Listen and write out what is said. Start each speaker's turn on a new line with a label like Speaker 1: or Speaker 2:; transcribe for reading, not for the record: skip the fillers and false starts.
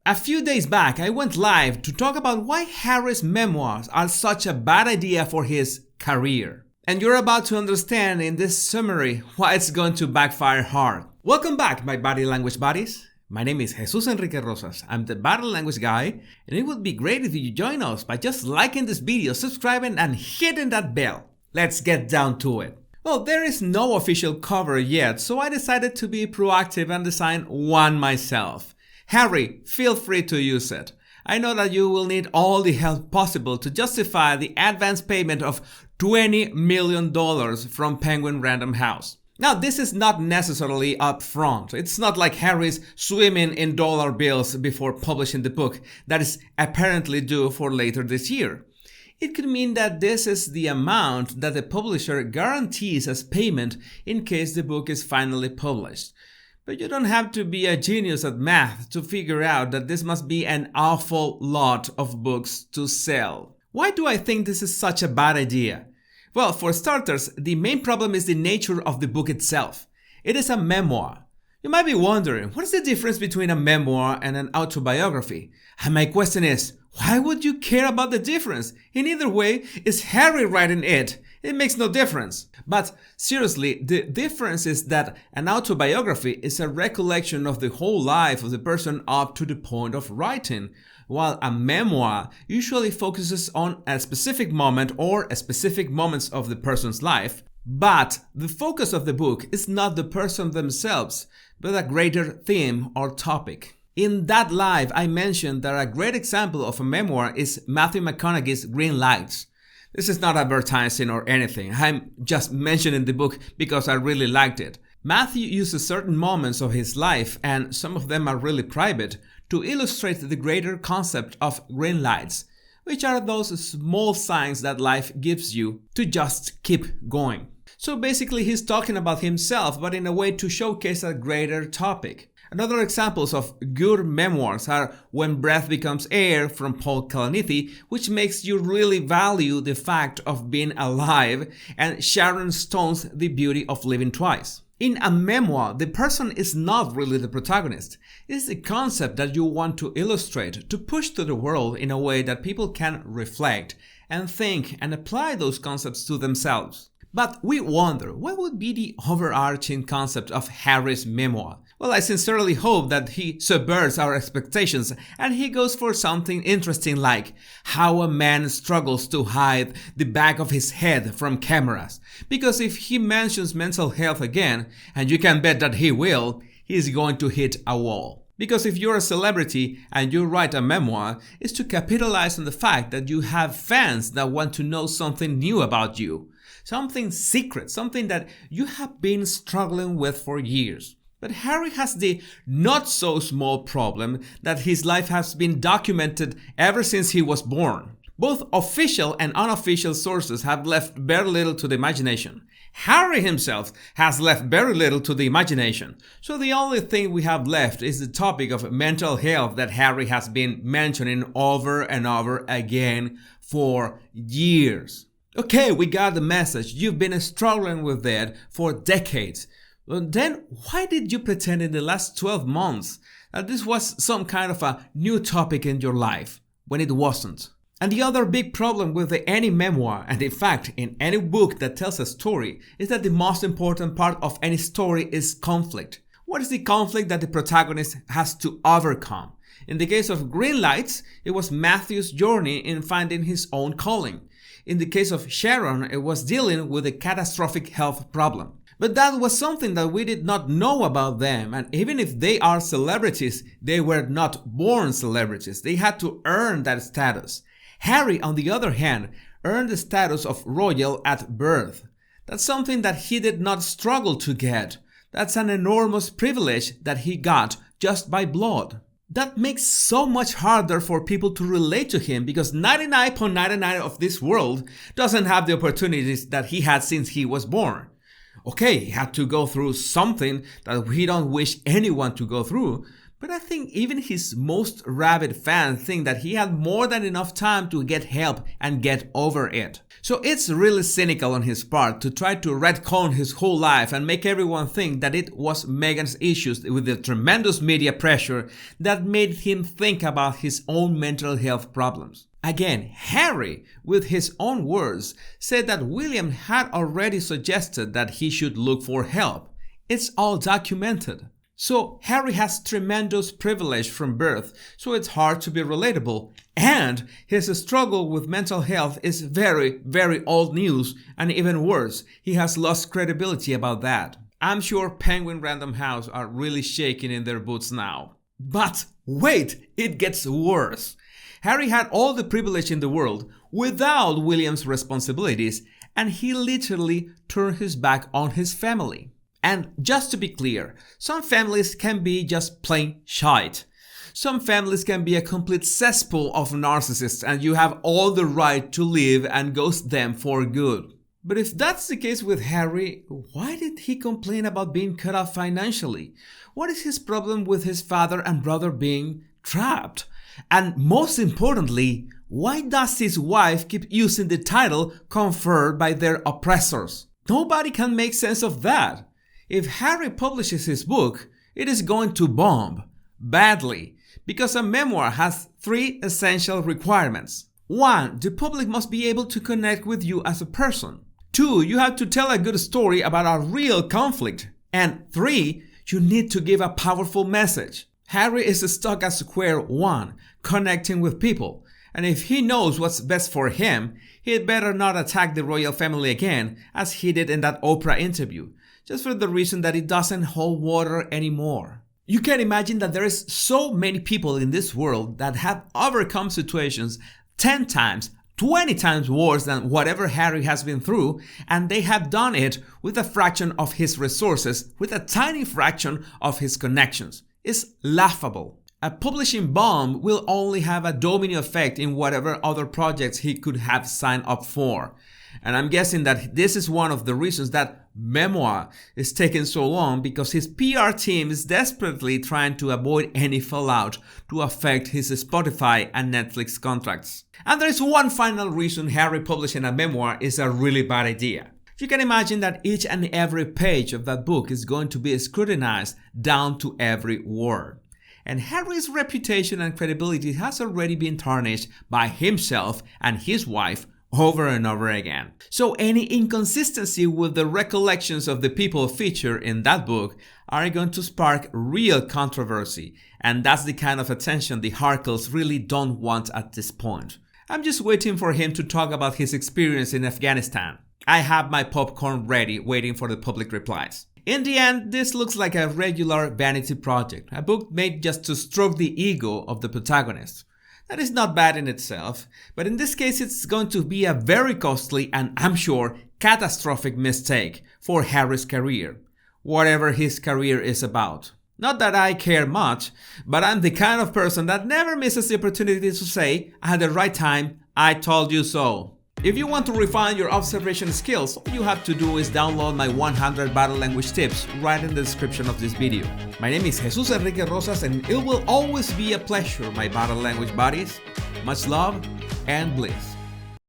Speaker 1: A few days back, I went live to talk about why Harry's memoirs are such a bad idea for his career. And you're about to understand in this summary why it's going to backfire hard. Welcome back, my body language buddies. My name is Jesus Enrique Rosas. I'm the body language guy, and it would be great if you join us by just liking this video, subscribing, and hitting that bell. Let's get down to it. Well, there is no official cover yet, so I decided to be proactive and design one myself. Harry, feel free to use it. I know that you will need all the help possible to justify the advance payment of $20 million from Penguin Random House. Now, this is not necessarily upfront. It's not like Harry's swimming in dollar bills before publishing the book that is apparently due for later this year. It could mean that this is the amount that the publisher guarantees as payment in case the book is finally published. But you don't have to be a genius at math to figure out that this must be an awful lot of books to sell. Why do I think this is such a bad idea? Well, for starters, the main problem is the nature of the book itself. It is a memoir. You might be wondering, what is the difference between a memoir and an autobiography? And my question is, why would you care about the difference? In either way, is Harry writing it? It makes no difference. But seriously, the difference is that an autobiography is a recollection of the whole life of the person up to the point of writing, while a memoir usually focuses on a specific moment or a specific moments of the person's life. But the focus of the book is not the person themselves, but a greater theme or topic. In that live, I mentioned that a great example of a memoir is Matthew McConaughey's Green Lights. This is not advertising or anything. I'm just mentioning the book because I really liked it. Matthew uses certain moments of his life, and some of them are really private, to illustrate the greater concept of green lights, which are those small signs that life gives you to just keep going. So basically he's talking about himself, but in a way to showcase a greater topic. Another examples of good memoirs are When Breath Becomes Air from Paul Kalanithi, which makes you really value the fact of being alive, and Sharon Stone's The Beauty of Living Twice. In a memoir, the person is not really the protagonist. It's the concept that you want to illustrate, to push to the world in a way that people can reflect and think and apply those concepts to themselves. But we wonder, what would be the overarching concept of Harry's memoir? Well, I sincerely hope that he subverts our expectations and he goes for something interesting like how a man struggles to hide the back of his head from cameras. Because if he mentions mental health again, and you can bet that he will, he's going to hit a wall. Because if you're a celebrity and you write a memoir, it's to capitalize on the fact that you have fans that want to know something new about you. Something secret, something that you have been struggling with for years. But Harry has the not so small problem that his life has been documented ever since he was born. Both official and unofficial sources have left very little to the imagination. Harry himself has left very little to the imagination. So the only thing we have left is the topic of mental health that Harry has been mentioning over and over again for years. Okay, we got the message. You've been struggling with that for decades. Well, then why did you pretend in the last 12 months that this was some kind of a new topic in your life when it wasn't? And the other big problem with any memoir, and in fact in any book that tells a story, is that the most important part of any story is conflict. What is the conflict that the protagonist has to overcome? In the case of Green Lights, it was Matthew's journey in finding his own calling. In the case of Sharon, it was dealing with a catastrophic health problem. But that was something that we did not know about them, and even if they are celebrities, they were not born celebrities. They had to earn that status. Harry, on the other hand, earned the status of royal at birth. That's something that he did not struggle to get. That's an enormous privilege that he got just by blood. That makes so much harder for people to relate to him because 99.99% of this world doesn't have the opportunities that he had since he was born. Okay, he had to go through something that we don't wish anyone to go through, But I think even his most rabid fans think that he had more than enough time to get help and get over it. So it's really cynical on his part to try to retcon his whole life and make everyone think that it was Meghan's issues with the tremendous media pressure that made him think about his own mental health problems. Again, Harry, with his own words, said that William had already suggested that he should look for help. It's all documented. So Harry has tremendous privilege from birth, so it's hard to be relatable. And his struggle with mental health is very, very old news, and even worse, he has lost credibility about that. I'm sure Penguin Random House are really shaking in their boots now. But wait, it gets worse. Harry had all the privilege in the world without William's responsibilities, and he literally turned his back on his family. And just to be clear, some families can be just plain shite. Some families can be a complete cesspool of narcissists and you have all the right to leave and ghost them for good. But if that's the case with Harry, why did he complain about being cut off financially? What is his problem with his father and brother being trapped? And most importantly, why does his wife keep using the title conferred by their oppressors? Nobody can make sense of that. If Harry publishes his book, it is going to bomb badly because a memoir has 3 essential requirements. 1. The public must be able to connect with you as a person. 2. You have to tell a good story about a real conflict. And 3. You need to give a powerful message. Harry is stuck at square one, connecting with people. And if he knows what's best for him, he'd better not attack the royal family again as he did in that Oprah interview, just for the reason that it doesn't hold water anymore. You can imagine that there is so many people in this world that have overcome situations 10 times, 20 times worse than whatever Harry has been through, and they have done it with a fraction of his resources, with a tiny fraction of his connections. It's laughable. A publishing bomb will only have a domino effect in whatever other projects he could have signed up for. And I'm guessing that this is one of the reasons that Memoir is taking so long, because his PR team is desperately trying to avoid any fallout to affect his Spotify and Netflix contracts. And there is one final reason Harry publishing a memoir is a really bad idea. You can imagine that each and every page of that book is going to be scrutinized down to every word. And Harry's reputation and credibility has already been tarnished by himself and his wife over and over again. So any inconsistency with the recollections of the people featured in that book are going to spark real controversy, and that's the kind of attention the Harkles really don't want at this point. I'm just waiting for him to talk about his experience in Afghanistan. I have my popcorn ready, waiting for the public replies. In the end, this looks like a regular vanity project, a book made just to stroke the ego of the protagonist. That is not bad in itself, but in this case it's going to be a very costly and, I'm sure, catastrophic mistake for Harry's career, whatever his career is about. Not that I care much, but I'm the kind of person that never misses the opportunity to say, at the right time, I told you so. If you want to refine your observation skills, all you have to do is download my 100 body language tips right in the description of this video. My name is Jesus Enrique Rosas, and it will always be a pleasure, my body language buddies. Much love and bliss.